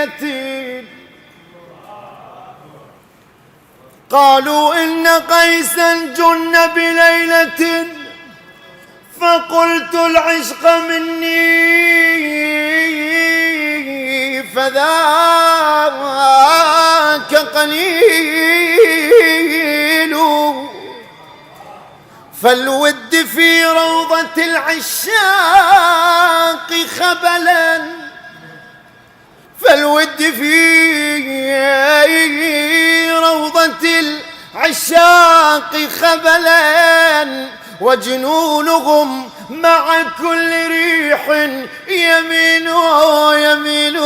ليلة قالوا إن قيسا جن بليلة فقلت العشق مني فذاك قليل فالود في روضة العشاق خبلا فالود في روضة العشاق خبلا وجنونهم مع كل ريح يمين يمين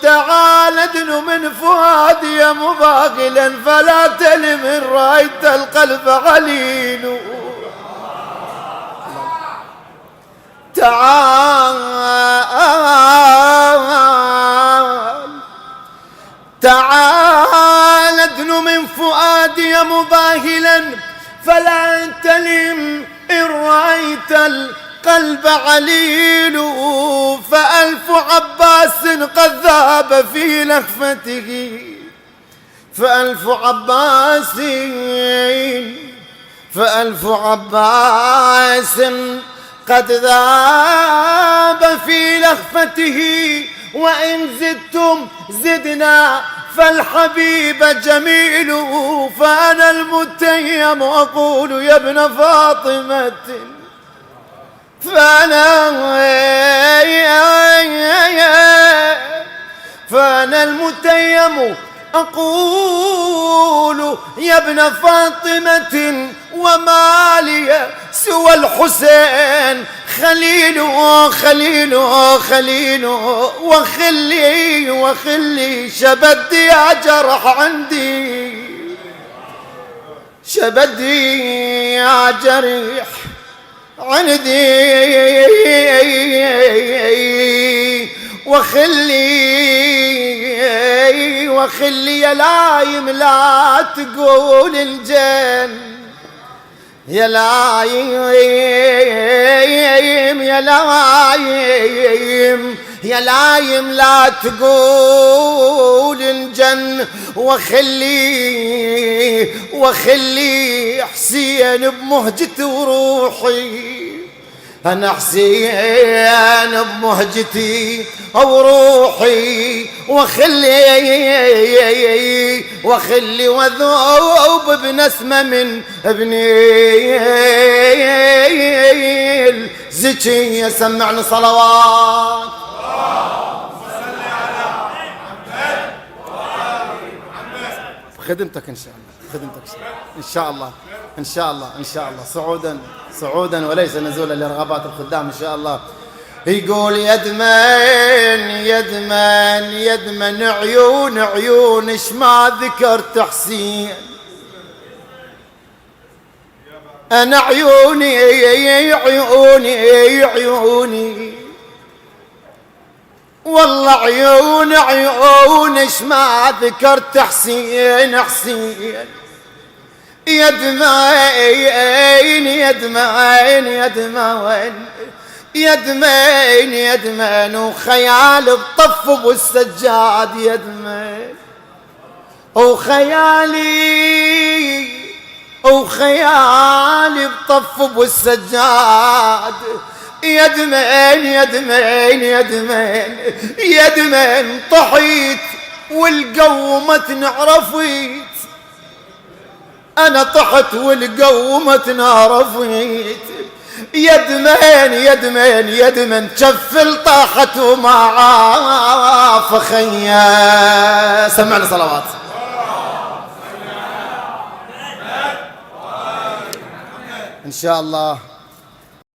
تعال ادن من فؤادي مباغلا فلا تلم إن رأيت القلب عليل تعال ادن من فؤادي مباهلا فلا تلم إن رأيت القلب عليل فألف عباس قد ذاب في لهفته فألف عباس قد ذاب في لهفته وإن زدتم زدنا فالحبيب جميل فأنا المتيم أقول يا ابن فاطمة فأنا المتيم أقول يا ابن فاطمة وما لي سوى الحسين خليل خليل خليل وخلي شبدي يا جرح عندي شبدي يا جرح عندي وخلي يا لايم لا تقول الجن يا لايم يا لايم لا تقول الجن وخلي حسين بمهجتي وروحي أنا حسين بمهجتي وروحي وخلي وذوب بنسمة من ابني الزكية سمعنا صلوات خدمتك إن شاء الله خدمتك إن شاء الله إن شاء الله إن شاء الله صعودا وليس نزولا لرغبات الخدام إن شاء الله. يقول يدمن عيون إيش ما ذكرت حسين أنا عيوني والله عيون إيش ما ذكرت حسين يدمن وخيال بطف ابو السجاد يدمن وخيالي بطف ابو السجاد يدمن طحيت والقومة نعرفيت أنا طحت والقومة نعرفيت يدمن شفل طاحت وما عاف خيا سمعنا صلوات إن شاء الله.